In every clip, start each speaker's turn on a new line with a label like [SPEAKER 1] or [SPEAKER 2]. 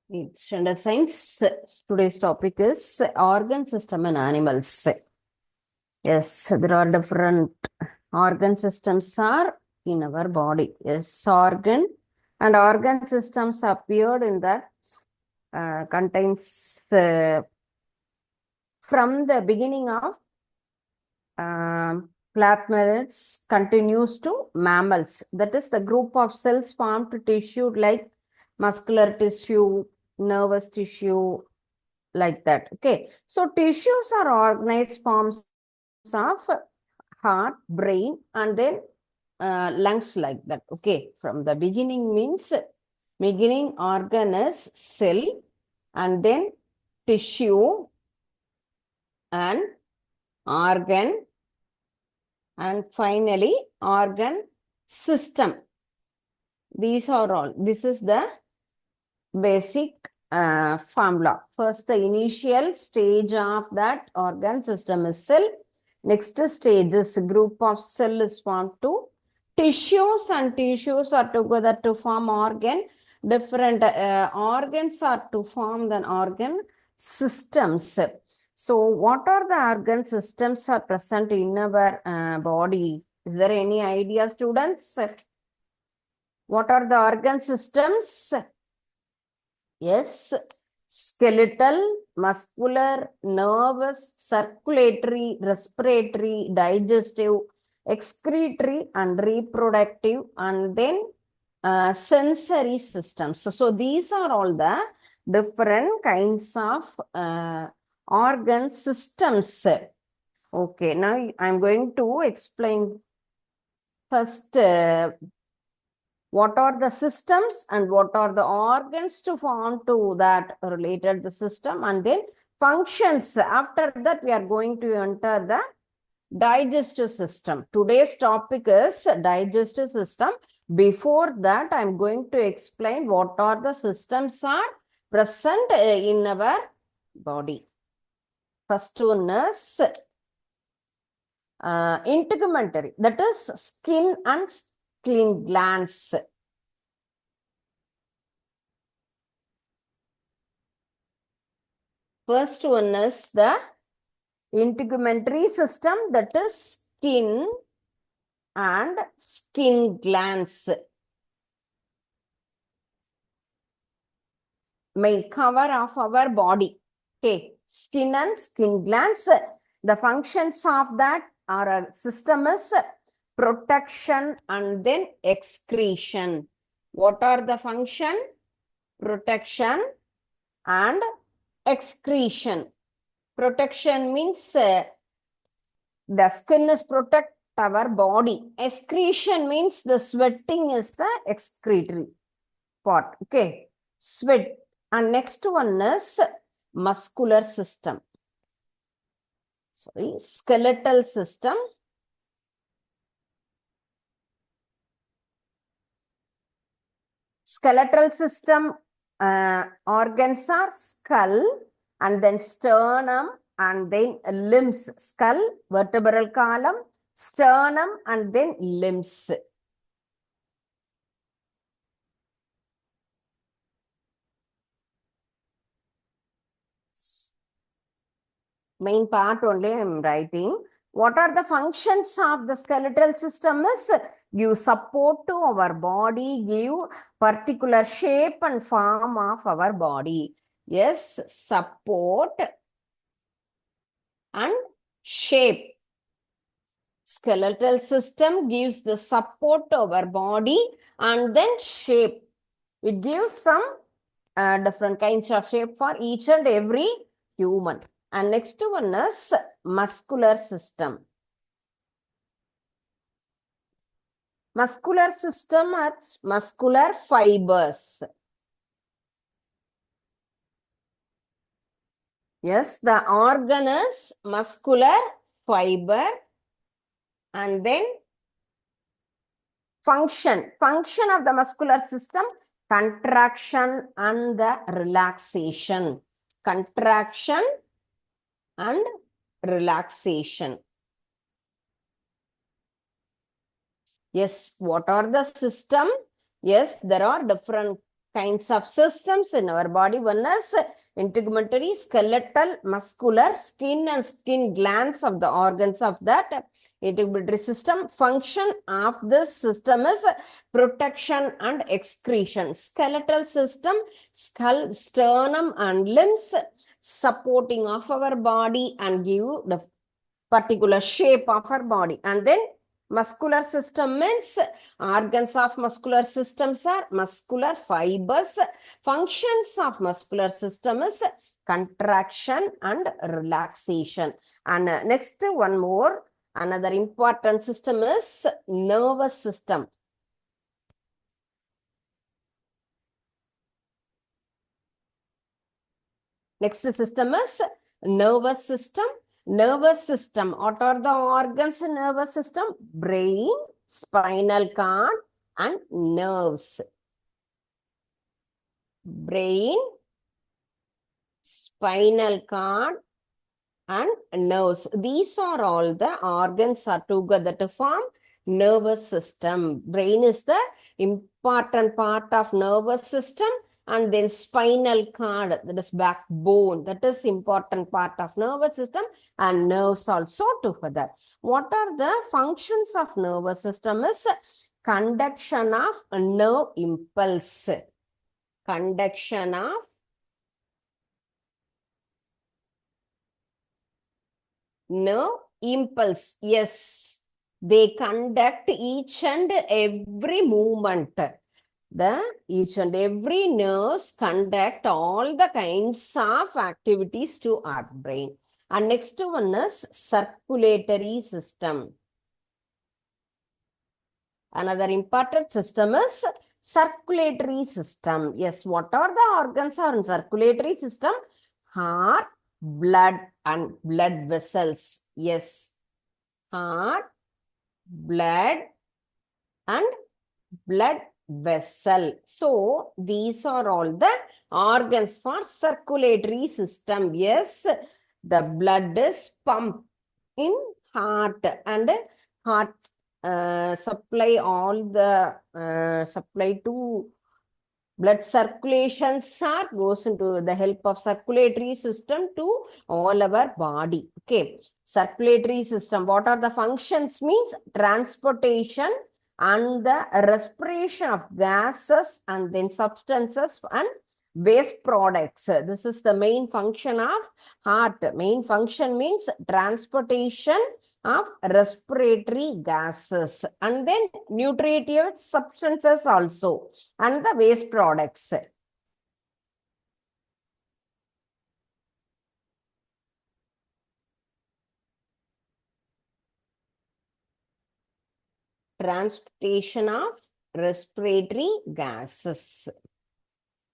[SPEAKER 1] It's standard science. Today's topic is organ system in animals. Yes, there are different organ systems are in our body. Yes, organ and organ systems appeared in that contains from the beginning of platmerids continues to mammals. That is the group of cells formed to tissue like muscular tissue, nervous tissue, like that. Okay. So tissues are organized forms of heart, brain, and then lungs like that. Okay. From the beginning means beginning organ is cell and then tissue and organ and finally organ system. These are all. This is the basic formula. First, the initial stage of that organ system is cell. Next stage is group of cell is formed to tissues, and tissues are together to form organ. Different organs are to form the organ systems. So, what are the organ systems are present in our body? Is there any idea, students? What are the organ systems? Yes, skeletal, muscular, nervous, circulatory, respiratory, digestive, excretory, and reproductive, and then sensory systems. So these are all the different kinds of organ systems. Okay, now I'm going to explain first what are the systems and what are the organs to form to that related the system, and then functions. After that, we are going to enter the digestive system. Today's topic is digestive system. Before that, I'm going to explain what are the systems are present in our body. First one is integumentary, that is skin and skin glands. First one is the integumentary system, that is skin and skin glands. Main cover of our body. Okay, skin and skin glands. The functions of that our system is protection and then excretion. What are the function? Protection and excretion. Protection means the skin is protect our body. Excretion means the sweating is the excretory part. Okay, sweat. And next one is muscular system. Sorry, skeletal system. Skeletal system organs are skull and then sternum and then limbs. Skull, vertebral column, sternum and then limbs. Main part only I am writing. What are the functions of the skeletal system is give support to our body, give particular shape and form of our body. Yes, support and shape. Skeletal system gives the support to our body and then shape. It gives some different kinds of shape for each and every human. And next one is muscular system. Muscular system are muscular fibers. Yes, the organ is muscular fiber and then function. Function of the muscular system, contraction and the relaxation. Contraction and relaxation. Yes, what are the system? Yes, there are different kinds of systems in our body. One is integumentary, skeletal, muscular, skin and skin glands of the organs of that integumentary system. Function of this system is protection and excretion. Skeletal system, skull, sternum and limbs, supporting of our body and give the particular shape of our body. And then muscular system means organs of muscular systems are muscular fibers. Functions of muscular system is contraction and relaxation. And next one more, another important system is nervous system. Next system is nervous system. Nervous system. What are the organs in nervous system? Brain, spinal cord, and nerves. Brain, spinal cord, and nerves. These are all the organs are together to form nervous system. Brain is the important part of nervous system. And then spinal cord, that is backbone, that is important part of nervous system, and nerves also together. What are the functions of nervous system is conduction of nerve impulse. Conduction of nerve impulse. Yes, they conduct each and every movement. Each and every nerves conduct all the kinds of activities to our brain. And next one is circulatory system. Another important system is circulatory system. Yes, what are the organs are in circulatory system? Heart, blood and blood vessels. Yes, heart, blood and blood vessel. So these are all the organs for circulatory system. Yes, the blood is pumped in heart, and heart supply all the supply to blood circulations are goes into the help of circulatory system to all our body. Okay, circulatory system, what are the functions? Means transportation and the respiration of gases and then substances and waste products. This is the main function of heart. Main function means transportation of respiratory gases and then nutritive substances also and the waste products. Transportation of respiratory gases.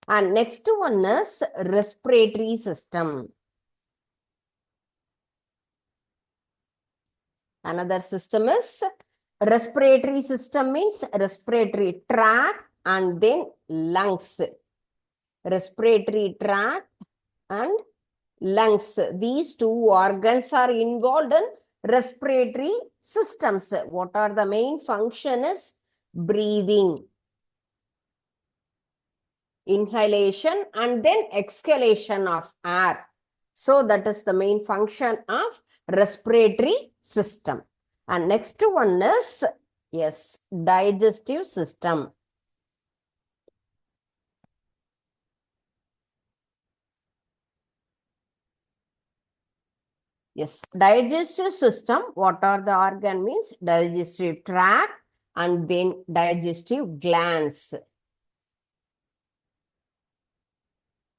[SPEAKER 1] And next one is respiratory system. Another system is respiratory system means respiratory tract and then lungs. Respiratory tract and lungs. These two organs are involved in respiratory systems. What are the main function is breathing, inhalation and then exhalation of air. So that is the main function of respiratory system. And next one is, yes, digestive system. Yes, digestive system, what are the organ means? Digestive tract and then digestive glands.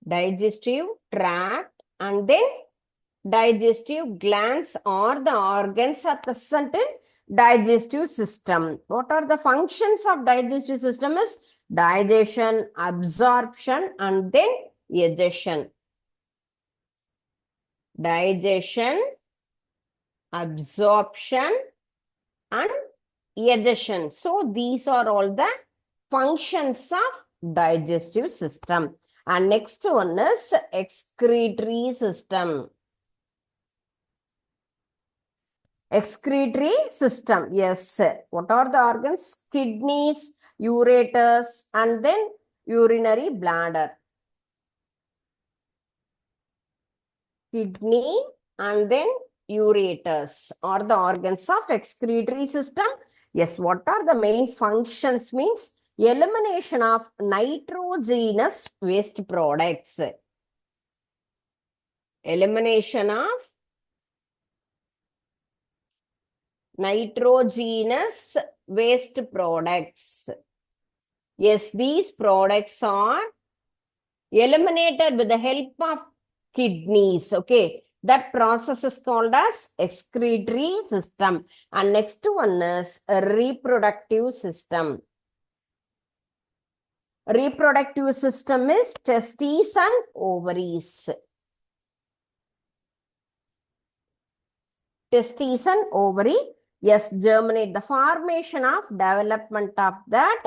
[SPEAKER 1] Digestive tract and then digestive glands are the organs are present in digestive system. What are the functions of digestive system is digestion, absorption and then digestion. Digestion, absorption and digestion. So these are all the functions of digestive system. And next one is excretory system. Excretory system, yes. What are the organs? Kidneys, ureters, and then urinary bladder, kidney, and then ureters are the organs of excretory system. Yes, what are the main functions means elimination of nitrogenous waste products. Elimination of nitrogenous waste products. Yes, these products are eliminated with the help of kidneys. Okay, that process is called as excretory system. And next one is a reproductive system. Reproductive system is testes and ovaries. Testes and ovary, yes, germinate the formation of development of that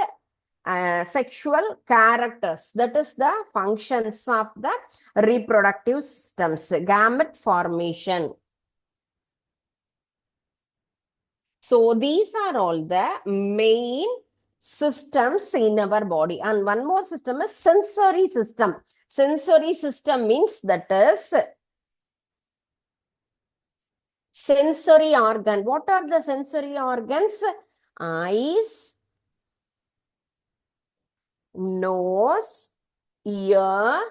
[SPEAKER 1] sexual characters. That is the functions of the reproductive systems, gamete formation. So these are all the main systems in our body. And one more system is sensory system. Sensory system means that is sensory organ. What are the sensory organs? Eyes, nose, ear,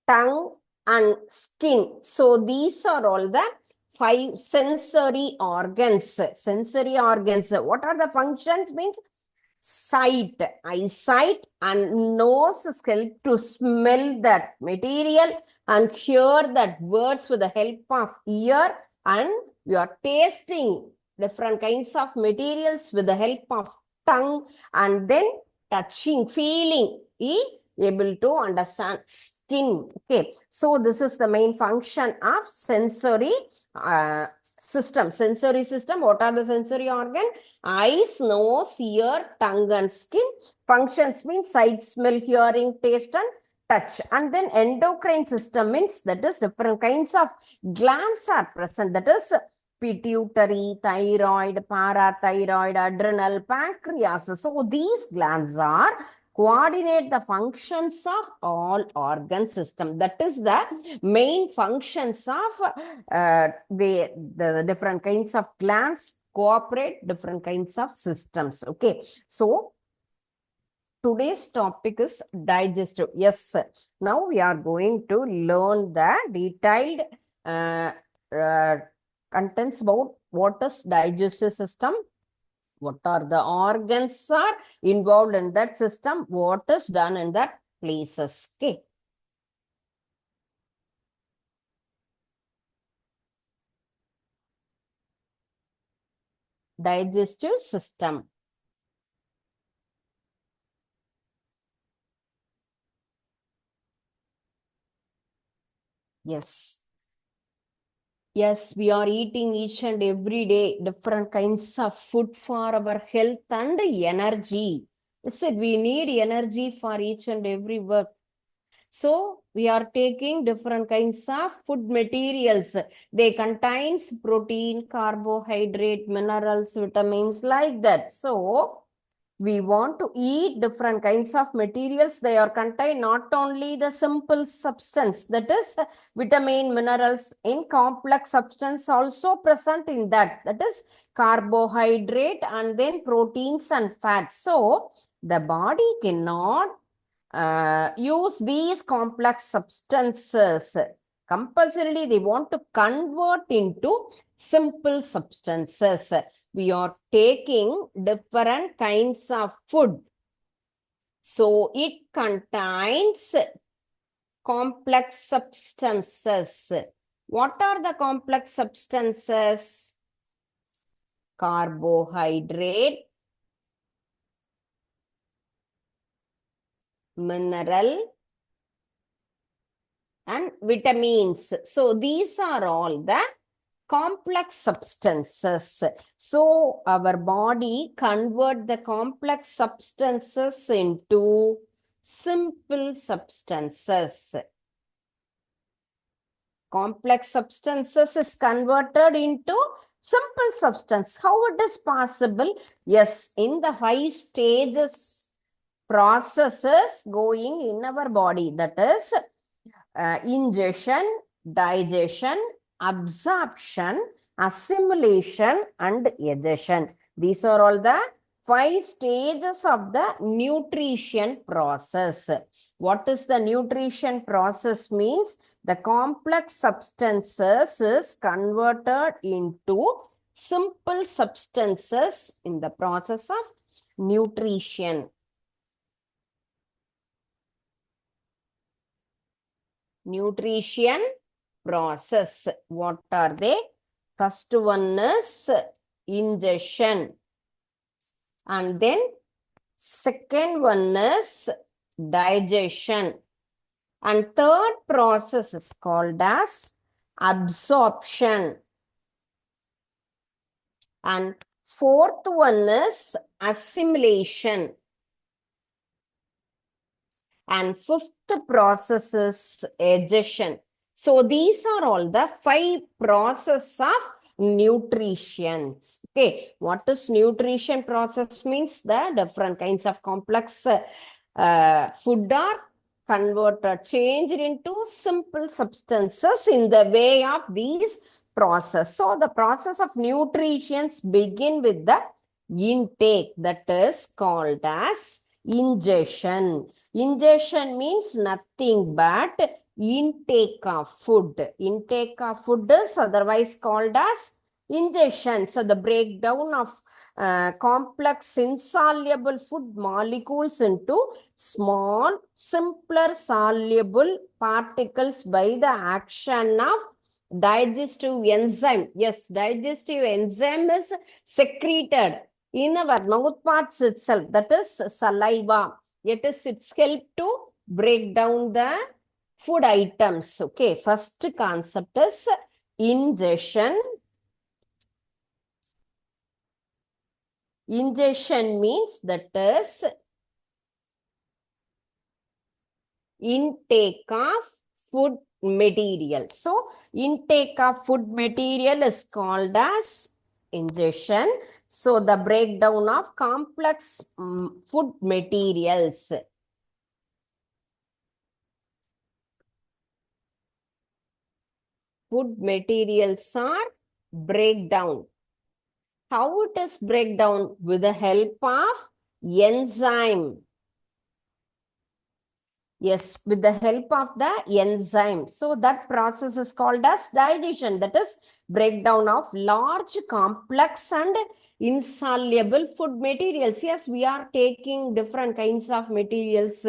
[SPEAKER 1] tongue, and skin. So these are all the 5 sensory organs. Sensory organs. What are the functions? Means sight, eyesight, and nose help to smell that material and hear that words with the help of ear, and you are tasting different kinds of materials with the help of tongue, and then touching, feeling, able to understand skin. Okay, so this is the main function of sensory system. Sensory system. What are the sensory organ? Eyes, nose, ear, tongue, and skin. Functions means sight, smell, hearing, taste, and touch. And then endocrine system means that is different kinds of glands are present. That is pituitary, thyroid, parathyroid, adrenal, pancreas. So these glands are coordinate the functions of all organ system. That is the main functions of the different kinds of glands cooperate different kinds of systems. Okay, so today's topic is digestive. Yes, now we are going to learn the detailed contents about what is digestive system, what are the organs are involved in that system, what is done in that places. Okay. Digestive system. Yes. Yes, we are eating each and every day different kinds of food for our health and energy. I said we need energy for each and every work. So we are taking different kinds of food materials. They contains protein, carbohydrate, minerals, vitamins like that. So we want to eat different kinds of materials. They are contain not only the simple substance, that is vitamin, minerals, in complex substance also present in that. That is carbohydrate and then proteins and fats. So the body cannot use these complex substances. Compulsorily, they want to convert into simple substances. We are taking different kinds of food. So it contains complex substances. What are the complex substances? Carbohydrate, mineral, and vitamins. So these are all the complex substances. So our body convert the complex substances into simple substances. Complex substances is converted into simple substance. How it is possible? Yes, in the 5 stages processes going in our body. That is ingestion, digestion, absorption, assimilation, and egestion. These are all the 5 stages of the nutrition process. What is the nutrition process means? The complex substances is converted into simple substances in the process of nutrition. Nutrition process. What are they? First one is ingestion. And then second one is digestion. And third process is called as absorption. And fourth one is assimilation. And fifth process is egestion. So these are all the 5 processes of nutrition. Okay, what is nutrition process means? The different kinds of complex food are converted, changed into simple substances in the way of these process. So the process of nutrition begin with the intake, that is called as ingestion. Ingestion means nothing but intake of food. Intake of food is otherwise called as ingestion. So the breakdown of complex insoluble food molecules into small, simpler soluble particles by the action of digestive enzyme. Yes, digestive enzyme is secreted in our mouth parts itself, that is saliva. It's help to break down the food items. Okay, first concept is ingestion. Ingestion means that is intake of food material. So intake of food material is called as ingestion. So the breakdown of complex food materials. Food materials are breakdown. How it is breakdown? With the help of enzyme. Yes, with the help of the enzyme. So that process is called as digestion. That is breakdown of large, complex and insoluble food materials. Yes, we are taking different kinds of materials.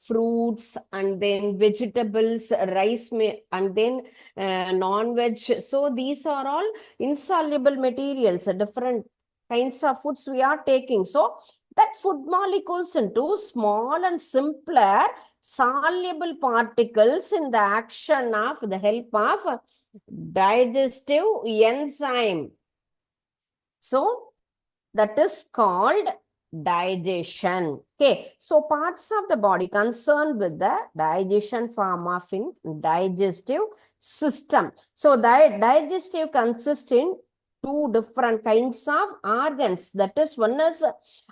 [SPEAKER 1] Fruits and then vegetables, rice and then non-veg. So these are all insoluble materials, different kinds of foods we are taking. So that food molecules into small and simpler soluble particles in the action of the help of digestive enzyme. So that is called digestion. Okay, so parts of the body concerned with the digestion form of in digestive system. So the digestive consists in 2 different kinds of organs. That is, one is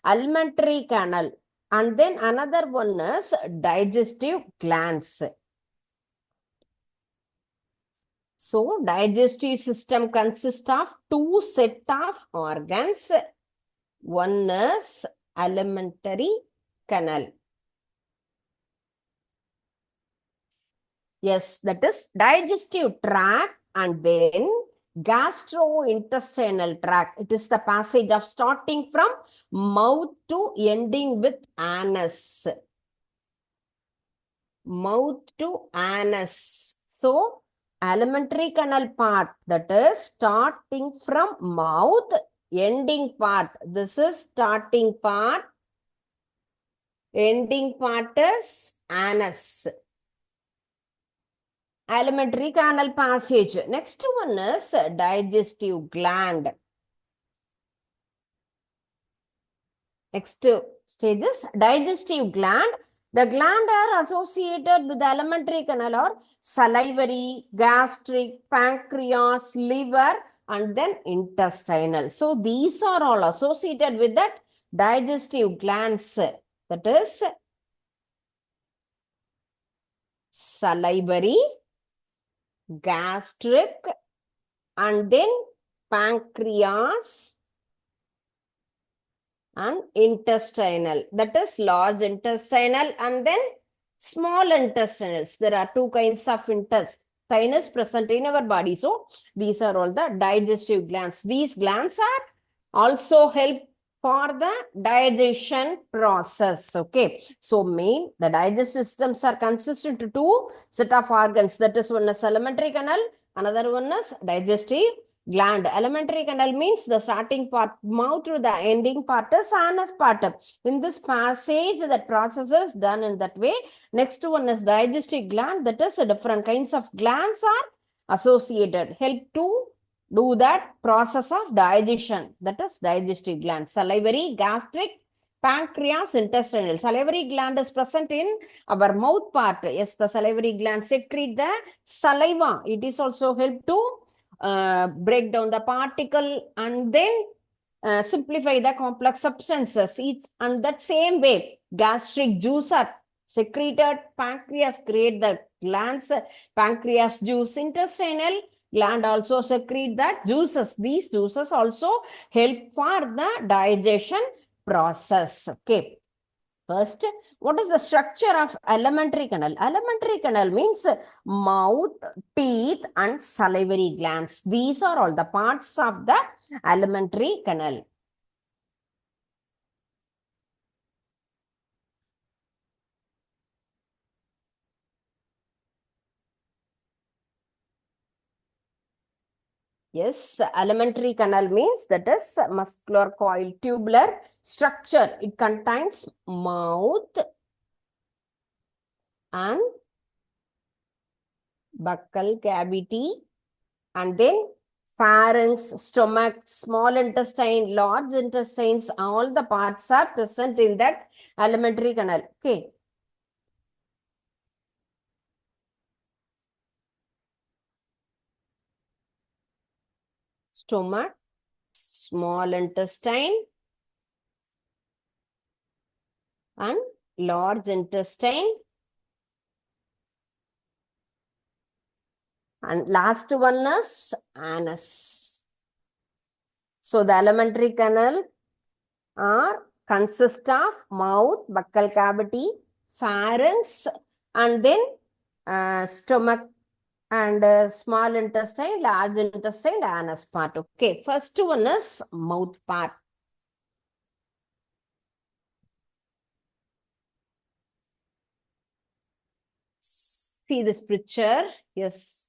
[SPEAKER 1] alimentary canal and then another one is digestive glands. So digestive system consists of 2 set of organs. One is alimentary canal. Yes, that is digestive tract and then gastrointestinal tract. It is the passage of starting from mouth to ending with anus. Mouth to anus. So, alimentary canal path, that is starting from mouth, ending part. This is starting part. Ending part is anus. Alimentary canal passage. Next one is digestive gland. Next stage is digestive gland. The gland are associated with the alimentary canal or salivary, gastric, pancreas, liver, and then intestinal. So these are all associated with that digestive glands. That is salivary, gastric, and then pancreas and intestinal. That is large intestinal and then small intestinals. There are two kinds of intestines present in our body. So these are all the digestive glands. These glands are also help for the digestion process. Okay. So the digestive systems are consistent to two set of organs. That is one is alimentary canal, another one is digestive gland. Alimentary canal means the starting part mouth to the ending part is anus part. In this passage, that process is done in that way. Next one is digestive gland. That is different kinds of glands are associated, help to do that process of digestion. That is digestive gland. Salivary, gastric, pancreas, intestinal. Salivary gland is present in our mouth part. Yes, the salivary gland secrete the saliva. It is also help to break down the particle and then simplify the complex substances. And that same way, gastric juice are secreted. Pancreas create the glands, pancreas juice. Intestinal gland also secrete that juices. These juices also help for the digestion process. Okay. First, what is the structure of alimentary canal? Alimentary canal means mouth, teeth, and salivary glands. These are all the parts of the alimentary canal. Yes, alimentary canal means that is muscular coil tubular structure. It contains mouth and buccal cavity and then pharynx, stomach, small intestine, large intestines, all the parts are present in that alimentary canal. Okay. Stomach, small intestine, and large intestine. And last one is anus. So the alimentary canal consist of mouth, buccal cavity, pharynx, and then stomach and small intestine, large intestine, anus part. Okay, first one is mouth part. See this picture? Yes.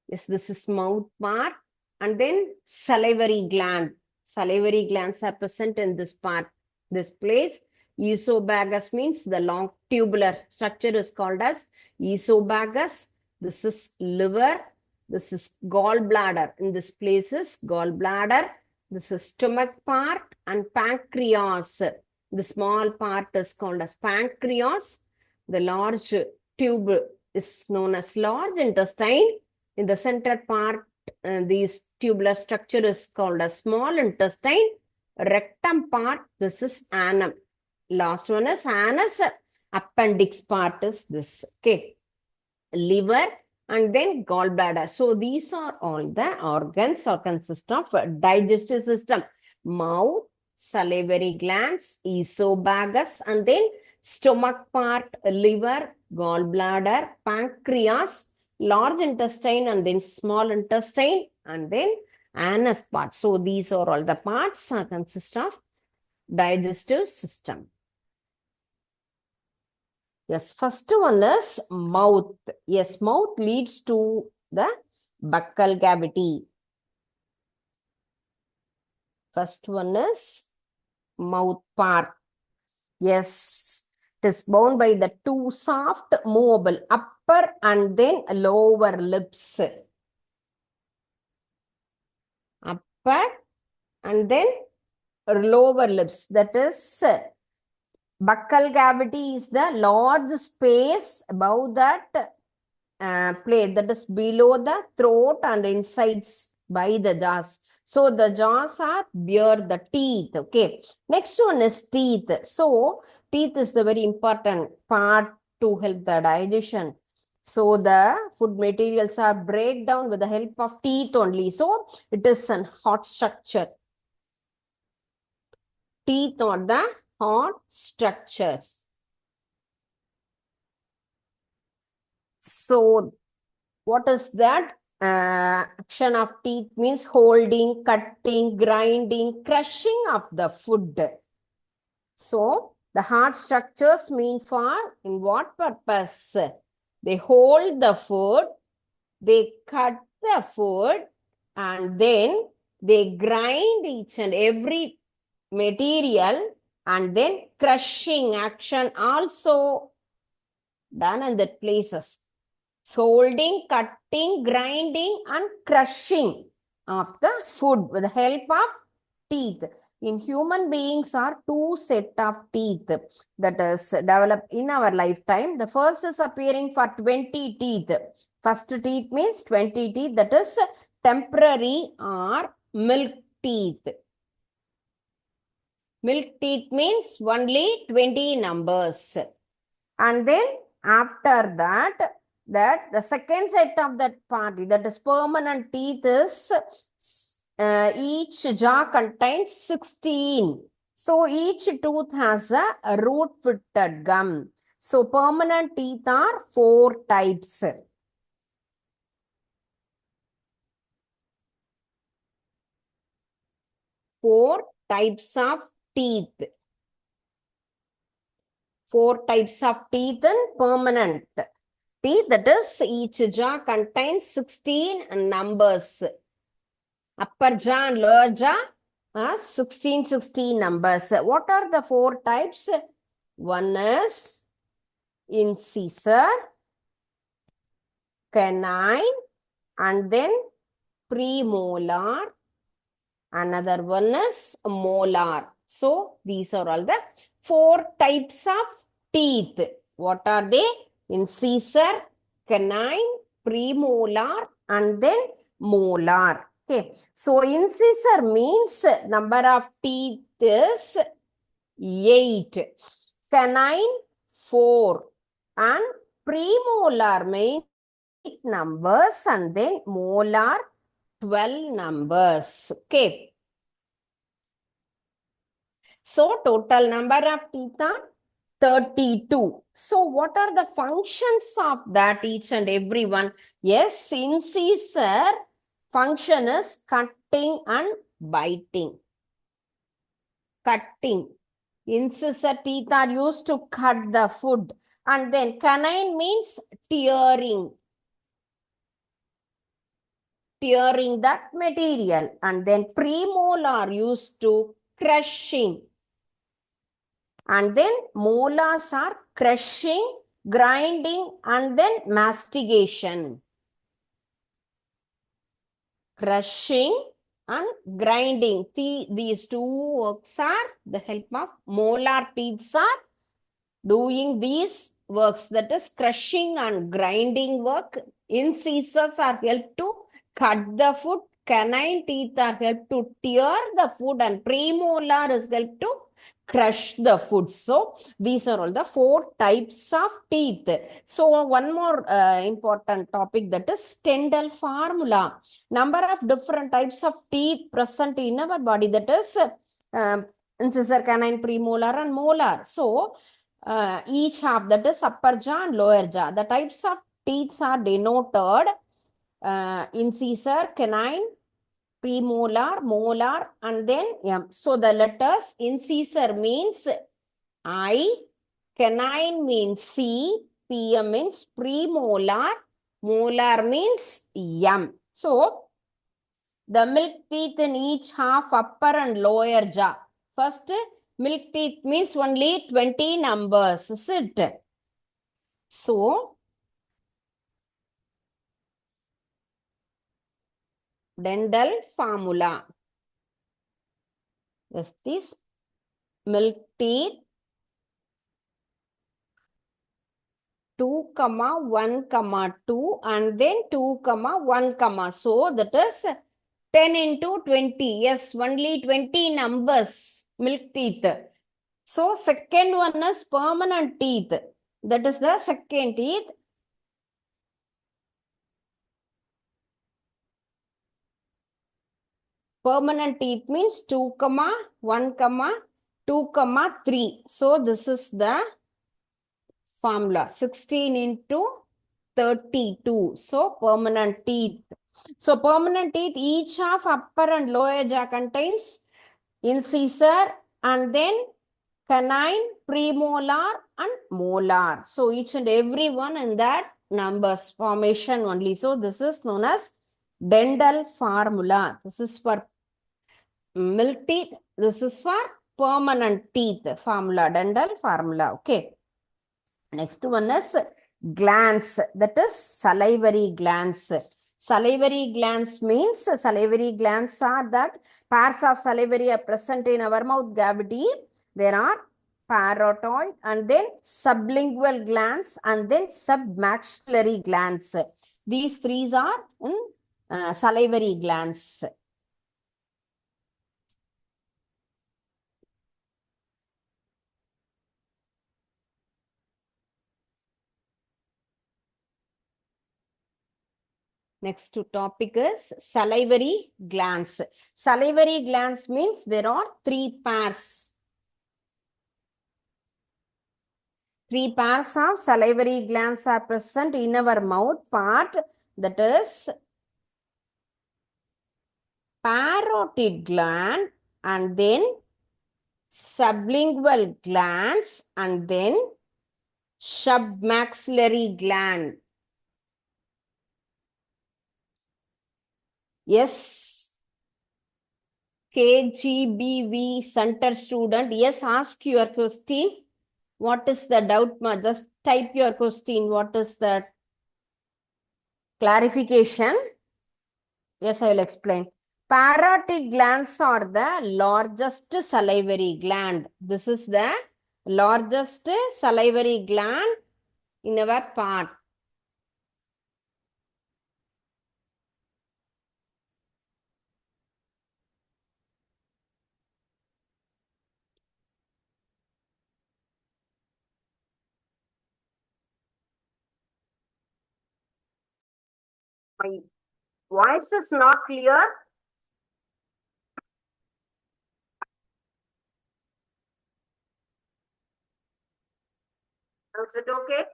[SPEAKER 1] Yes, this is mouth part. And then salivary gland. Salivary glands are present in this part, this place. Esophagus means the long tubular structure is called as esophagus. This is liver. This is gallbladder. In this place is gallbladder. This is stomach part and pancreas. The small part is called as pancreas. The large tube is known as large intestine. In the center part, this tubular structure is called as small intestine. Rectum part, this is anum. Last one is anus. Appendix part is this. Okay. Liver and then gallbladder. So these are all the organs or consist of digestive system. Mouth, salivary glands, esophagus, and then stomach part, liver, gallbladder, pancreas, large intestine, and then small intestine, and then anus part. So these are all the parts consist of digestive system. Yes, first one is mouth. Yes, mouth leads to the buccal cavity. First one is mouth part. Yes, it is bound by the two soft movable upper and then lower lips. Upper and then lower lips. That is buccal cavity is the large space above that plate that is below the throat and insides by the jaws. So the jaws are bear the teeth. Okay. Next one is teeth. So teeth is the very important part to help the digestion. So the food materials are break down with the help of teeth only. So it is an hot structure. Teeth are the hot structures. So what is that? Action of teeth means holding, cutting, grinding, crushing of the food. So the hard structures mean for in what purpose? They hold the food, they cut the food, and then they grind each and every material, and then crushing action also done in that places. Holding, cutting, grinding, and crushing of the food with the help of teeth. In human beings are two set of teeth that is developed in our lifetime. The first is appearing for 20 teeth. First teeth means 20 teeth, that is temporary or milk teeth. Milk teeth means only 20 numbers. And then after that, the second set of that party, that is permanent teeth, is each jaw contains 16. So each tooth has a root fitted gum. So permanent teeth are 4 types. Four types of teeth. 4 types of teeth and permanent teeth, that is each jaw contains 16 numbers. Upper jaw and lower jaw has 16 numbers. What are the 4 types? One is incisor, canine, and then premolar. Another one is molar. So these are all the 4 types of teeth. What are they? Incisor, canine, premolar, and then molar. Okay. So incisor means number of teeth is 8. Canine 4. And premolar means 8 numbers, and then molar 12 numbers. Okay. So total number of teeth are 32. So what are the functions of that each and every one? Yes, incisor function is cutting and biting. Cutting. Incisor teeth are used to cut the food. And then canine means tearing. Tearing that material. And then premolar used to crushing. And then molars are crushing, grinding, and then mastication. Crushing and grinding. These two works are the help of molar teeth are doing these works, that is crushing and grinding work. Incisors are help to cut the food. Canine teeth are help to tear the food, and premolar is help to crush the food. So these are all the 4 types of teeth. So one more important topic, that is Tyndall formula. Number of different types of teeth present in our body, that is incisor, canine, premolar, and molar. So each half, that is upper jaw and lower jaw. The types of teeth are denoted incisor, canine, premolar, molar, and then M. So the letters incisor means I, canine means C, PM means premolar, molar means M. So the milk teeth in each half, upper and lower jaw. First, milk teeth means only 20 numbers, is it? So, dental formula. Yes, this milk teeth 2, 1, 2, and then 2, 1, so that is 10 into 20. Yes, only 20 numbers, milk teeth. So, second one is permanent teeth. That is the second teeth. Permanent teeth means 2, 1, 2, 3. So, this is the formula. 16 into 32. So, permanent teeth. So, permanent teeth, each of upper and lower jaw contains incisor and then canine, premolar and molar. So, each and every one in that numbers formation only. So, this is known as dental formula. This is for milk teeth. This is for permanent teeth formula, dental formula. Okay. Next one is glands, that is salivary glands. Salivary glands means salivary glands are that pairs of salivary are present in our mouth cavity. There are parotoid and then sublingual glands and then submaxillary glands. These three are salivary glands. Next topic is salivary glands. Salivary glands means there are three pairs. Three pairs of salivary glands are present in our mouth part, that is parotid gland and then sublingual glands and then submaxillary gland. Yes, KGBV center student, yes, ask your question. What is the doubt? Just type your question. What is the clarification? Yes, I will explain. Parotid glands are the largest salivary gland. This is the largest salivary gland in our part. My voice is not clear. Is it okay?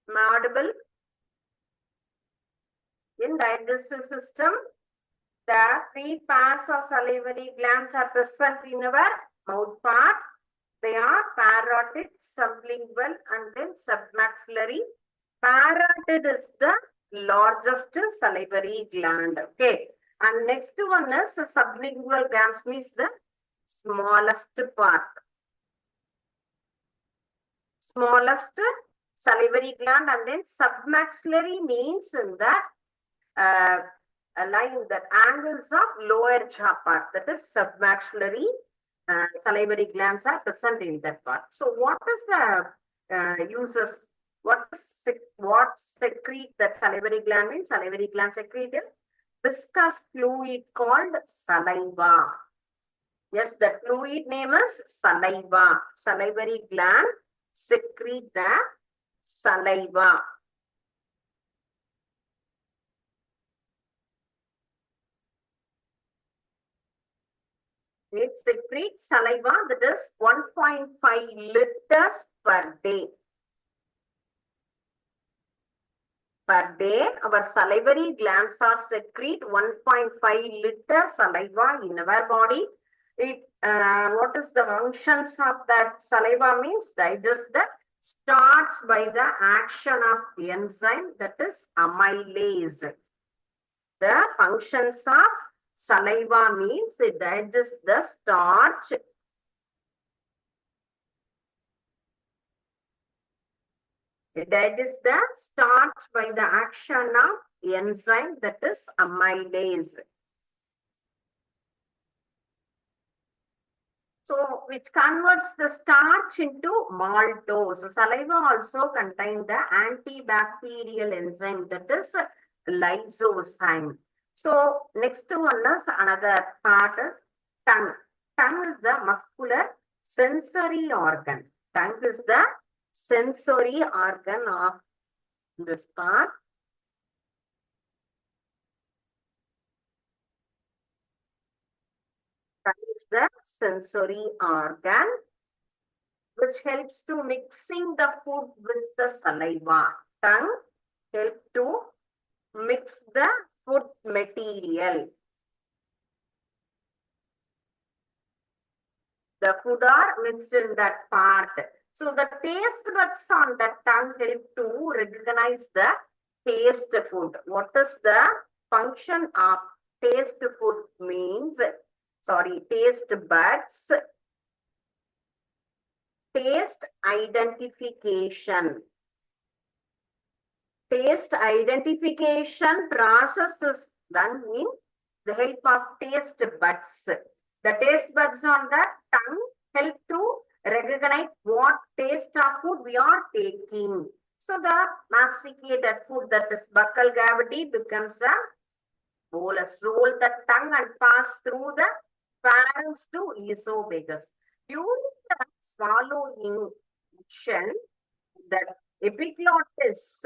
[SPEAKER 1] Am I audible? In digestive system, the three pairs of salivary glands are present in our mouth part. They are parotid, sublingual, and then submaxillary. Parotid is the largest salivary gland. Okay. And next one is sublingual glands, means the smallest part. Smallest salivary gland, and then submaxillary means in the line that angles of lower jaw part, that is submaxillary. Salivary glands are present in that part. So what is the uses? What secrete that salivary gland means? Salivary gland secrete viscous fluid called saliva. Yes, that fluid name is saliva. Salivary gland secrete the saliva. It secretes saliva, that is 1.5 liters per day. Per day, our salivary glands are secrete 1.5 liter saliva in our body. What is the functions of that saliva means? Digest that starts by the action of the enzyme, that is amylase. The functions of saliva means it digests the starch. It digests the starch by the action of enzyme, that is amylase. So, which converts the starch into maltose. So, saliva also contains the antibacterial enzyme, that is lysozyme. So, next one is another part is tongue. Tongue is the muscular sensory organ. Tongue is the sensory organ of this part. Tongue is the sensory organ which helps to mixing the food with the saliva. Tongue help to mix the food material. The food are mixed in that part. So the taste buds on the tongue help to recognize the taste food. What is the function of taste food means? Sorry, taste buds. Taste identification. Taste identification process is done in the help of taste buds. The taste buds on the tongue help to recognize what taste of food we are taking. So the masticated food, that is buccal cavity, becomes a bolus. Roll the tongue and pass through the pharynx to esophagus. During the swallowing action, the epiglottis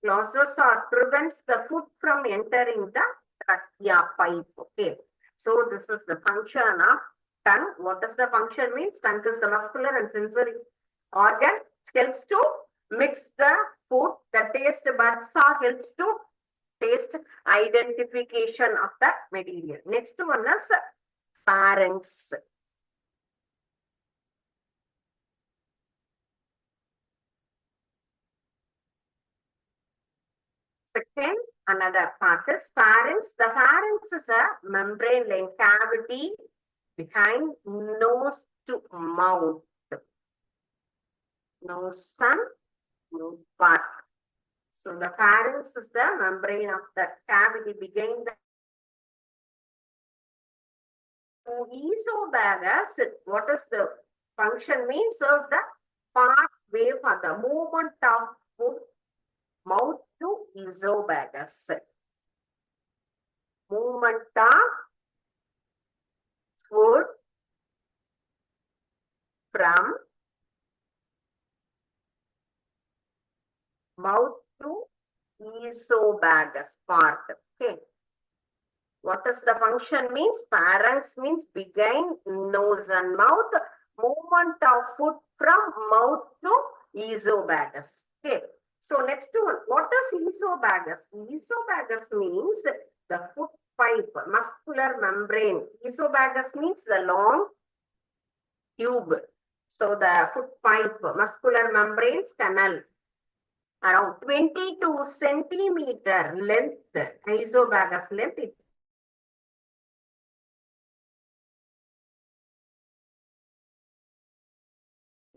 [SPEAKER 1] closes or prevents the food from entering the trachea pipe. Okay. So this is the function of tongue. What does the function means? Tongue is the muscular and sensory organ. It helps to mix the food. The taste buds helps to taste identification of the material. Next one is pharynx. Second, another part is pharynx. The pharynx is a membrane-like cavity behind nose to mouth. Nose and mouth part. So the pharynx is the membrane of the cavity behind the esophagus. What is the function means? Serve the pathway for the movement of food mouth to esophagus. Movement of food from mouth to esophagus part. Okay. What does the function means? Pharynx means behind nose and mouth. Movement of food from mouth to esophagus. Okay. So next one, what is esophagus? Esophagus means the food pipe, muscular membrane. Esophagus means the long tube. So the food pipe, muscular membranes, canal. Around 22 centimeter length, esophagus length.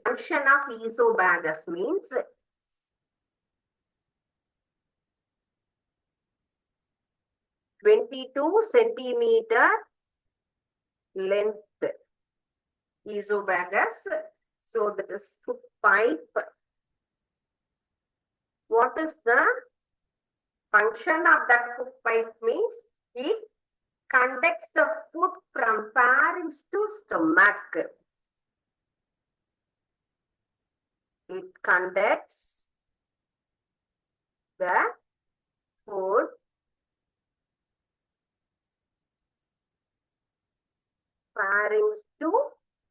[SPEAKER 1] Function of esophagus means (22 centimeter length esophagus. So that is food pipe. What is the function of that food pipe means? It conducts the food from pharynx to stomach. It conducts the food pharynx to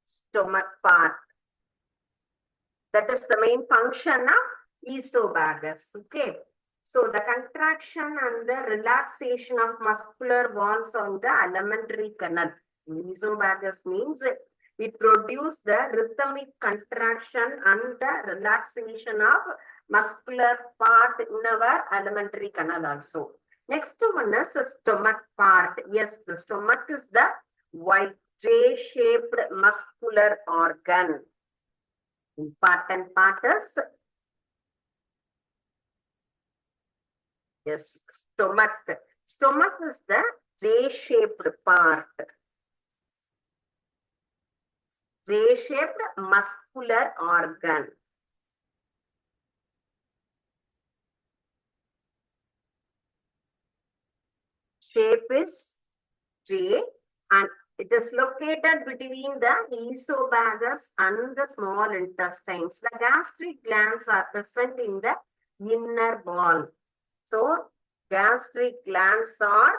[SPEAKER 1] stomach part. That is the main function of esophagus. Okay. So the contraction and the relaxation of muscular walls on the alimentary canal. Esophagus means it produces the rhythmic contraction and the relaxation of muscular part in our alimentary canal also. Next one is the stomach part. Yes, the stomach is the white J-shaped muscular organ. Important part is yes, stomach. Stomach is the J-shaped part. J-shaped muscular organ. Shape is J, and it is located between the esophagus and the small intestines. The gastric glands are present in the inner wall. So, gastric glands are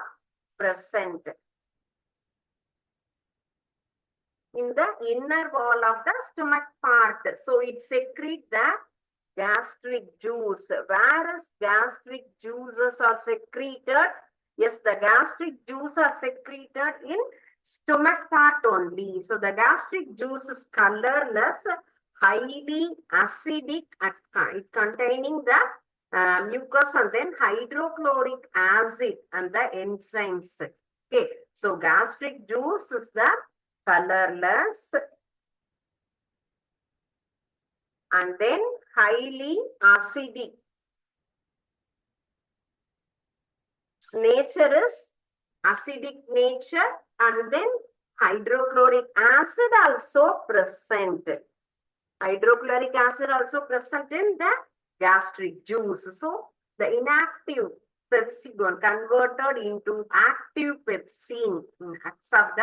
[SPEAKER 1] present in the inner wall of the stomach part. So, it secretes the gastric juice. Whereas gastric juices are secreted, yes, the gastric juice are secreted in stomach part only. So the gastric juice is colorless, highly acidic, containing the mucus and then hydrochloric acid and the enzymes. Okay, so gastric juice is the colorless and then highly acidic. Its nature is acidic nature and then hydrochloric acid also present. Hydrochloric acid also present in the gastric juice. So the inactive pepsin converted into active pepsin accept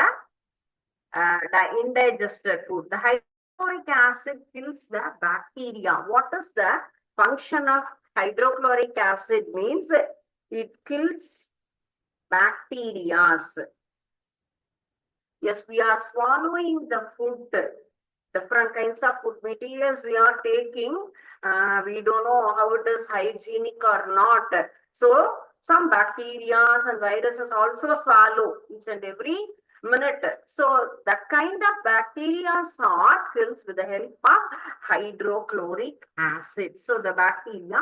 [SPEAKER 1] the indigested food. The hydrochloric acid kills the bacteria. What is the function of hydrochloric acid? Means it kills bacteria. Yes, we are swallowing the food, different kinds of food materials we are taking. We don't know how it is hygienic or not. So some bacteria and viruses also swallow each and every minute. So that kind of bacteria are kills with the help of hydrochloric acid. So the bacteria,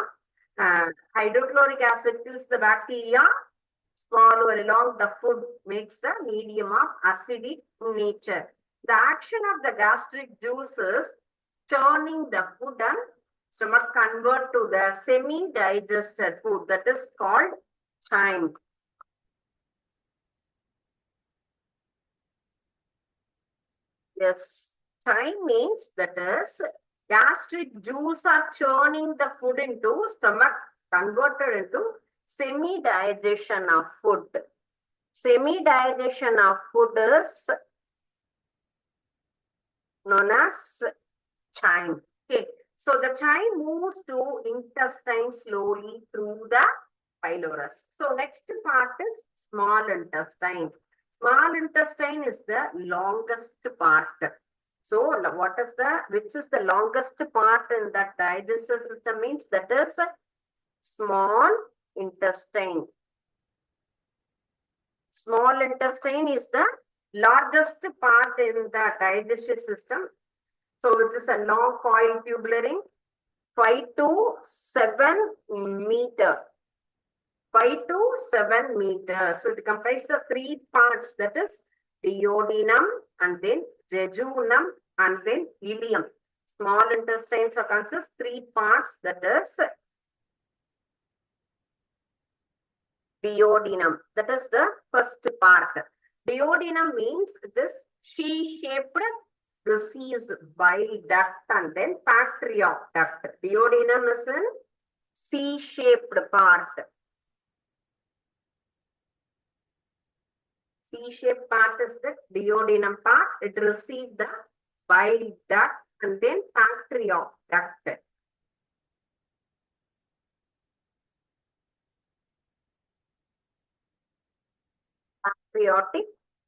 [SPEAKER 1] hydrochloric acid kills the bacteria. Swallow along the food makes the medium of acidic nature. The action of the gastric juices churning the food and stomach convert to the semi-digested food, that is called chyme. Yes, chyme means that is gastric juice are churning the food into stomach, converted into semi-digestion of food. Semi-digestion of food is known as chyme. Okay. So the chyme moves to intestine slowly through the pylorus. So next part is small intestine. Small intestine is the longest part. So which is the longest part in that digestive system means that is small intestine. Small intestine is the largest part in the digestive system. So it is a long coiled tubular ring, 5 to 7 meter. 5 to 7 meters. So it comprises of 3 parts, that is duodenum and then jejunum and then ileum. Small intestines are consist 3 parts, that is duodenum. That is the first part. Duodenum means this C-shaped receives bile duct and then pancreatic duct. Duodenum is in C-shaped part. C-shaped part is the duodenum part. It receives the bile duct and then pancreatic duct. Pancreatic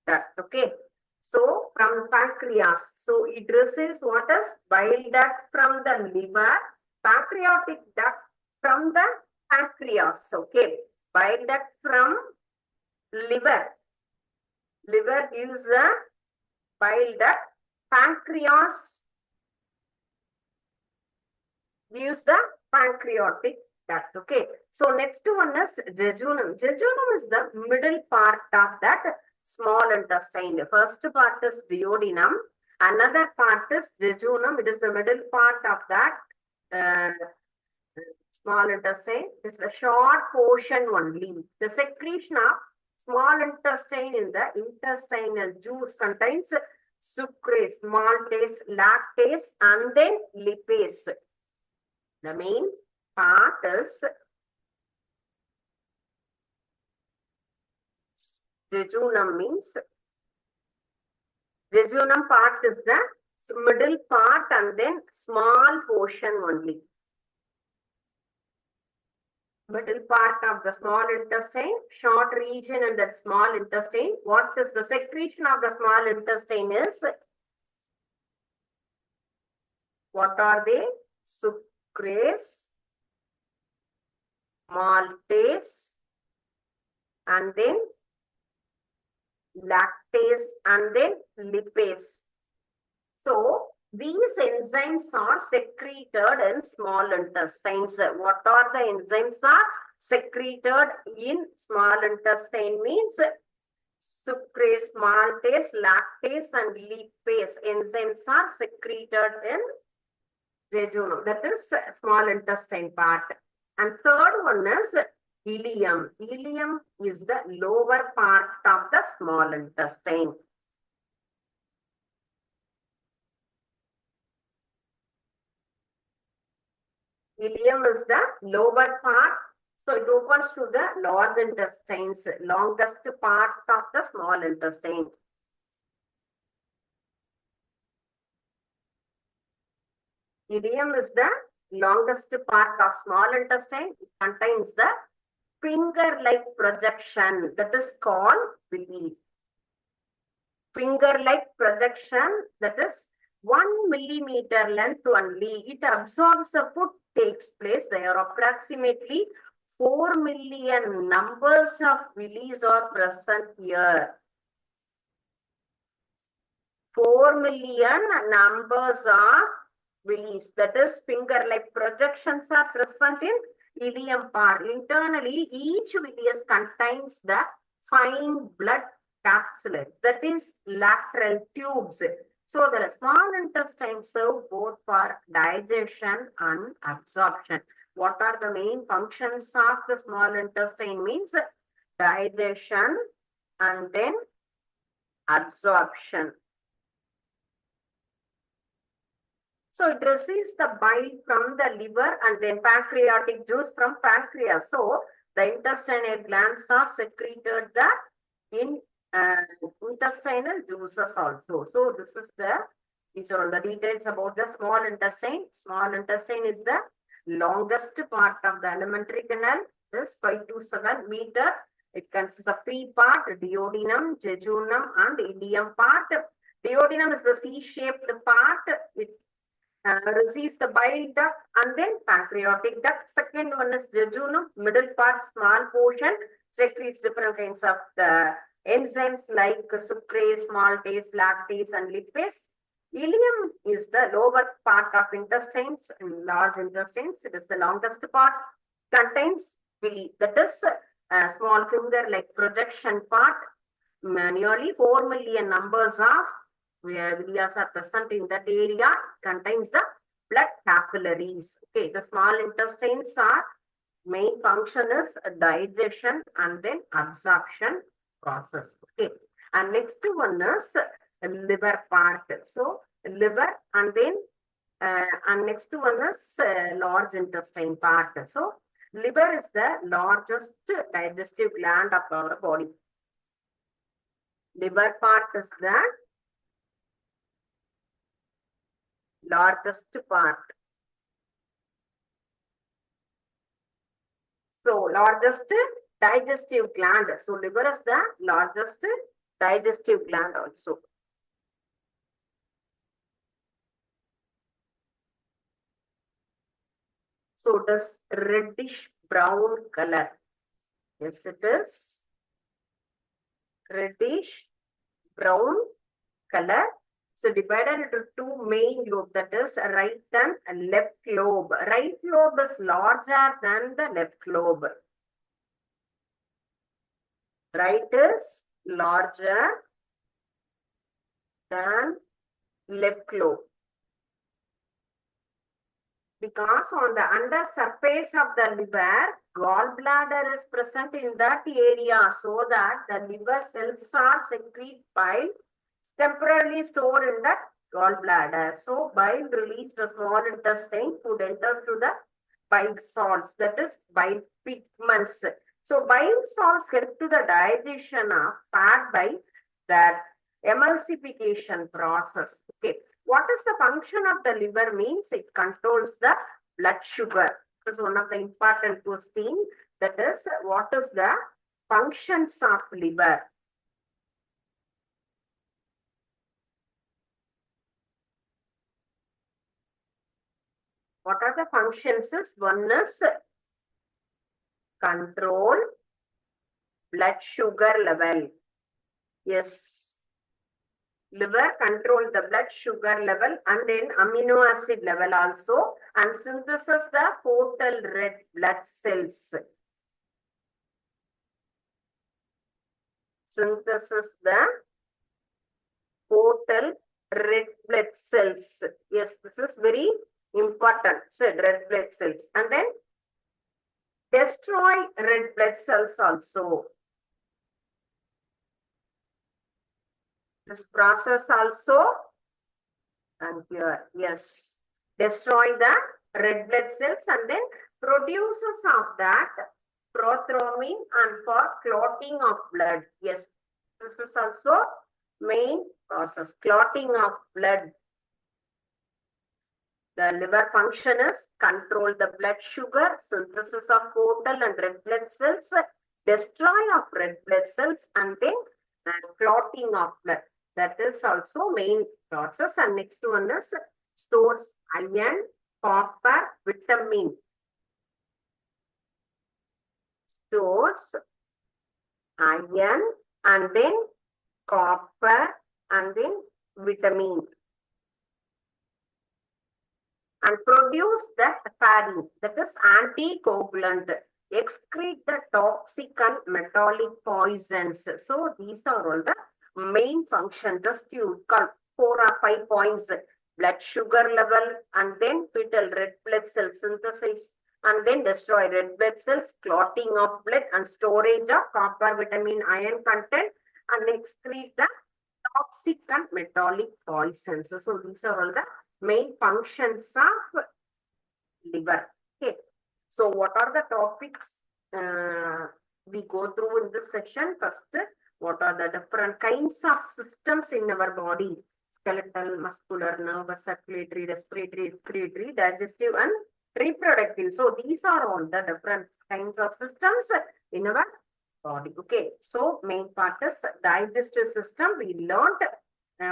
[SPEAKER 1] duct. Okay. So from pancreas, so it receives what is bile duct from the liver, pancreatic duct from the pancreas. Okay, bile duct from liver. Liver gives a bile duct. Pancreas gives the pancreatic duct. Okay. So next one is jejunum. Jejunum is the middle part of that small intestine. The first part is duodenum. Another part is jejunum. It is the middle part of that small intestine. It's the short portion only. The secretion of small intestine in the intestinal juice contains sucrase, maltase, lactase, and then lipase. The main part is jejunum, means jejunum part is the middle part and then small portion only. Middle part of the small intestine, short region in that small intestine. What is the secretion of the small intestine is? What are they? Sucrase, maltase, and then lactase, and then lipase. So these enzymes are secreted in small intestines. What are the enzymes are secreted in small intestine means sucrase, maltase, lactase, and lipase enzymes are secreted in jejunum, that is small intestine part. And third one is ileum. Ileum is the lower part of the small intestine. Ileum is the lower part, so it opens to the large intestines, longest part of the small intestine. Ileum is the longest part of small intestine. It contains the finger-like projection that is called villi. Finger-like projection, that is 1 millimeter length only. It absorbs the food, takes place. There are approximately 4 million numbers of villis are present here. 4 million numbers of villis, that is finger-like projections, are present in ileum part. Internally, each villus contains the fine blood capsule, that is lateral tubes. So the small intestine serve both for digestion and absorption. What are the main functions of the small intestine means digestion and then absorption. So it receives the bile from the liver and then pancreatic juice from pancreas. So the intestinal glands are secreted in intestinal juices also. So this is these are all the details about the small intestine. Small intestine is the longest part of the alimentary canal. This 5 to 7 meter. It consists of 3 parts: duodenum, jejunum, and ileum part. Duodenum is the C-shaped part. It receives the bile duct and then pancreatic duct. Second one is jejunum, middle part, small portion, secretes different kinds of the enzymes like sucrase, maltase, lactase, and lipase. Ileum is the lower part of intestines, large intestines. It is the longest part, contains villi, that is a small finger-like projection part. Nearly 4 million numbers of villi are present in that area, contains the blood capillaries. Okay, the small intestines are main function is digestion and then absorption process. Okay, and next one is liver part. So liver and then and next one is large intestine part. So liver is the largest digestive gland of our body. Liver part is the largest part. So largest digestive gland. So liver is the largest digestive gland also. So it is reddish brown color. Yes, it is reddish brown color. So divided into 2 main lobes, that is right and left lobe. Right lobe is larger than the left lobe. Right is larger than left lobe. Because on the under surface of the liver, gallbladder is present in that area, so that the liver cells are secrete bile, temporarily stored in the gallbladder. So bile released the small intestine, food enters to the bile salts, that is bile pigments. So bile salts help to the digestion of fat by that emulsification process. Okay, what is the function of the liver means? It controls the blood sugar. This is one of the important question. That is, what is the functions of liver? What are the functions? One is control blood sugar level. Yes, liver control the blood sugar level and then amino acid level also, and synthesis the portal red blood cells. Synthesis the portal red blood cells. Yes, this is very important. So red blood cells, and then destroy red blood cells also. This process also, and here, yes, destroy the red blood cells and then produces of that prothrombin and for clotting of blood. Yes, this is also main process, clotting of blood. The liver function is control the blood sugar, synthesis of portal and red blood cells, destroy of red blood cells, and then clotting of blood. That is also main process. And next one is stores iron, copper, vitamin. Stores iron and then copper and then vitamin. And produce the heparin, that is anticoagulant, excrete the toxic and metallic poisons. So these are all the main functions. Just you call 4 or 5 points: blood sugar level, and then fetal red blood cell synthesis, and then destroy red blood cells, clotting of blood, and storage of copper, vitamin, iron content, and excrete the toxic and metallic poisons. So these are all the main functions of liver. Okay. So what are the topics we go through in this session? First, what are the different kinds of systems in our body? Skeletal, muscular, nervous, circulatory, respiratory, excretory, digestive, and reproductive. So these are all the different kinds of systems in our body. Okay. So main part is digestive system. We learned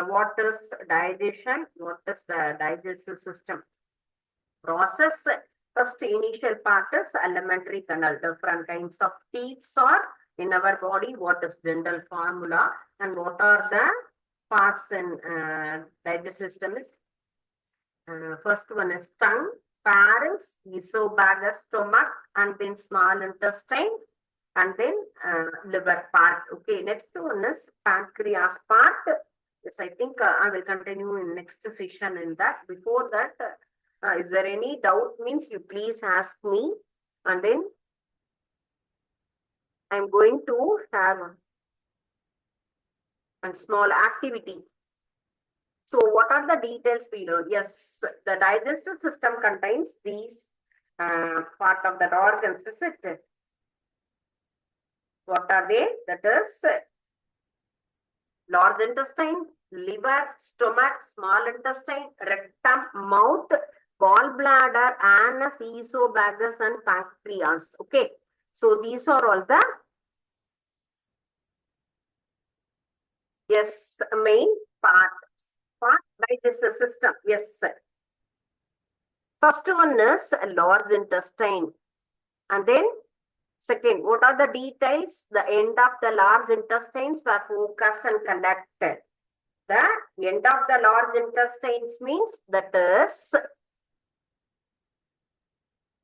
[SPEAKER 1] what is digestion, what is the digestive system process. First initial part is alimentary canal. Different kinds of teeth are in our body. What is dental formula and what are the parts in digestive system is first one is tongue, pharynx, esophagus, stomach, and then small intestine, and then liver part. Okay, next one is pancreas part. Yes, I think I will continue in next session in that. Before that, is there any doubt? Means you please ask me, and then I'm going to have a small activity. So what are the details we learned? Yes, the digestive system contains these part of the organs, is it? What are they? That is large intestine, liver, stomach, small intestine, rectum, mouth, gallbladder, anus, esophagus, and pancreas. Okay. So these are all the main parts. Digestive system. Yes, sir. First one is large intestine. And then second, what are the details? The end of the large intestines were focus and connected. The end of the large intestines means that is,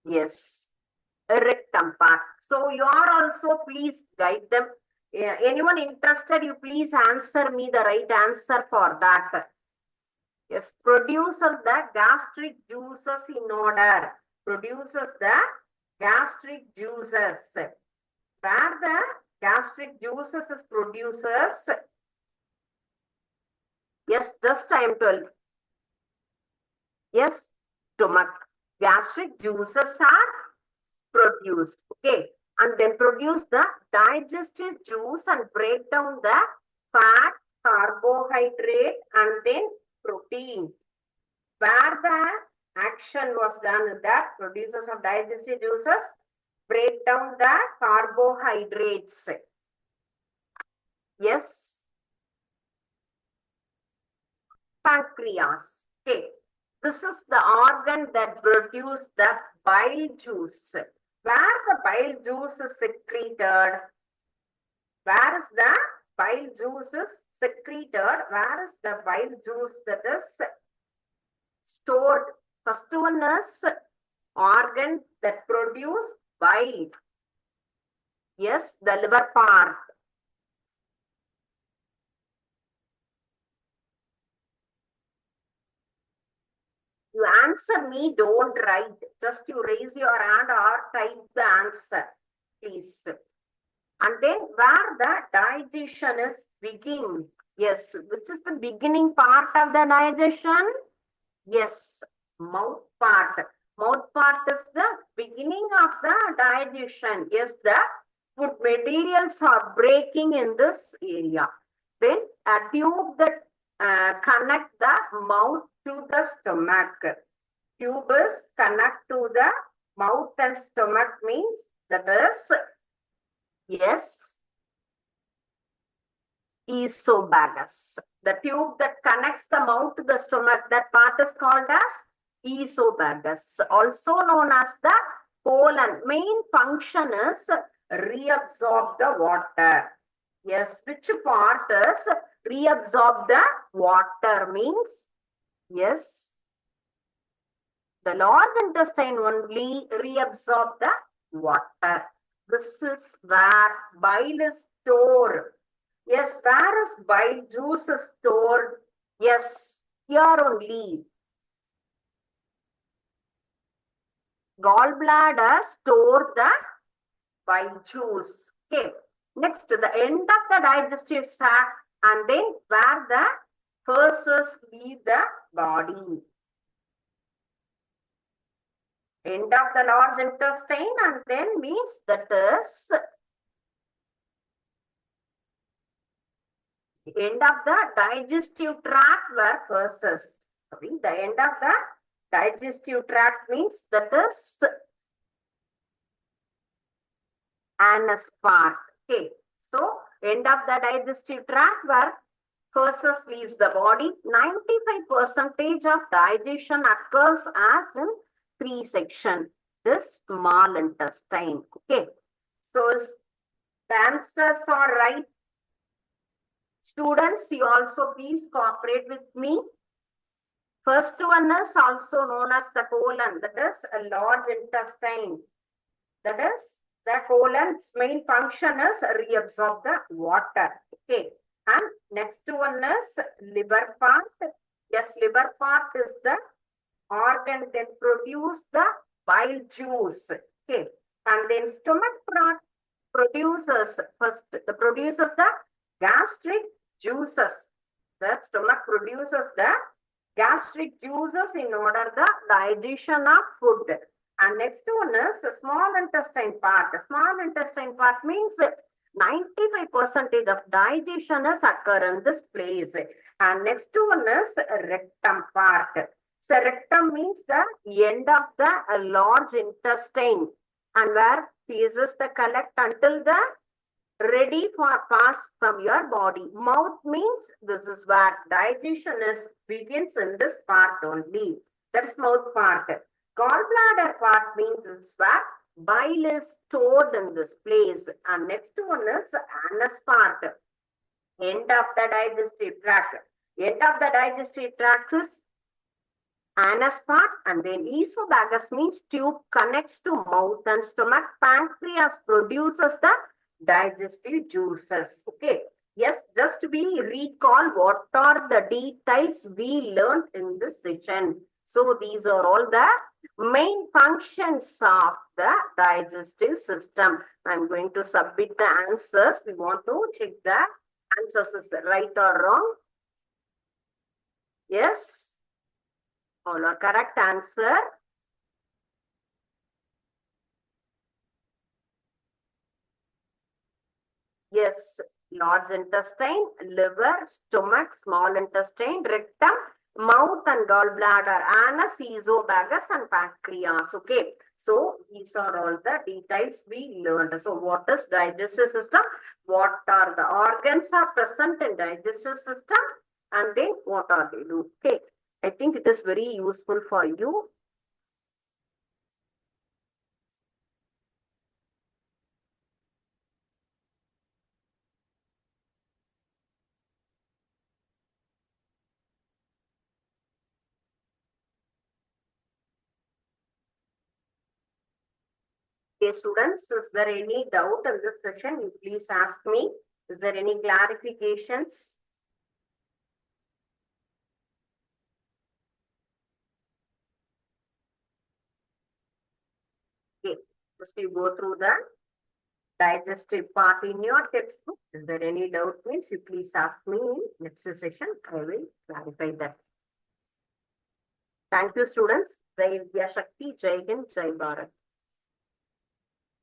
[SPEAKER 1] yes, a rectum part. So you are also, please guide them. Anyone interested, you please answer me the right answer for that. Yes, produces the gastric juices in order. Produces the gastric juices. Where the gastric juices is produces, Yes, just I am told. Yes, stomach. Gastric juices are produced. Okay. And then produce the digestive juice and break down the fat, carbohydrate, and then protein. Where the action was done, that producers of digestive juices break down the carbohydrates. Yes, pancreas. Okay, this is the organ that produces the bile juice. Where the bile juice is secreted, where is the bile juice is secreted, where is the bile juice that is stored? First one is organ that produce bile. Yes, the liver part. You answer me, don't write. Just you raise your hand or type the answer, please. And then where the digestion is begin. Yes, which is the beginning part of the digestion? Yes, mouth part. Mouth part is the beginning of the digestion. Yes, the food materials are breaking in this area. Then a tube that connect the mouth to the stomach. Tube is connect to the mouth and stomach means that is, yes, esophagus. The tube that connects the mouth to the stomach, that part is called as esophagus, also known as the colon. Main function is reabsorb the water. Yes, which part is reabsorb the water means, yes, the large intestine only reabsorb the water. This is where bile is stored. Yes, where is bile juice stored? Yes, here only. Gallbladder store the bile juice. Okay. Next, the end of the digestive tract, and then where the feces leave the body. End of the large intestine, and then means that is the end of the digestive tract where feces. The end of the digestive tract means that is anus part. Okay. So, end of the digestive tract where feces leaves the body. 95% of digestion occurs as in three sections. This small intestine. Okay. So, the answers are right. Students, you also please cooperate with me. First one is also known as the colon, that is a large intestine. That is the colon's main function is reabsorb the water. Okay. And next one is liver part. Yes, liver part is the organ that produce the bile juice. Okay. And then stomach part produces the gastric juices. The stomach produces the gastric juices in order the digestion of food. And next one is a small intestine part. A small intestine part means 95% of digestion is occur in this place. And next one is rectum part. So rectum means the end of the large intestine, and where feces the collect until the ready for pass from your body. Mouth means this is where digestion is begins in this part only. That is mouth part. Gallbladder part means it's where bile is stored in this place. And next one is anus part. End of the digestive tract. End of the digestive tract is anus part, and then esophagus means tube connects to mouth and stomach. Pancreas produces the digestive juices. Okay. Yes, just we recall what are the details we learned in this session. So these are all the main functions of the digestive system. I'm going to submit the answers. We want to check the answers is right or wrong.
[SPEAKER 2] Yes. All are correct answer. Yes, large intestine, liver, stomach, small intestine, rectum, mouth and gallbladder, anus, esophagus and pancreas. Okay, so these are all the details we learned. So what is digestive system? What are the organs are present in digestive system? And then what are they do? Okay, I think it is very useful for you. Okay, students, is there any doubt in this session? You please ask me. Is there any clarifications? Okay, just you go through the digestive part in your textbook. Is there any doubt means you please ask me in next session. I will clarify that. Thank you, students. Jai Vidya Shakti, Jai Hind, Jai Bharat.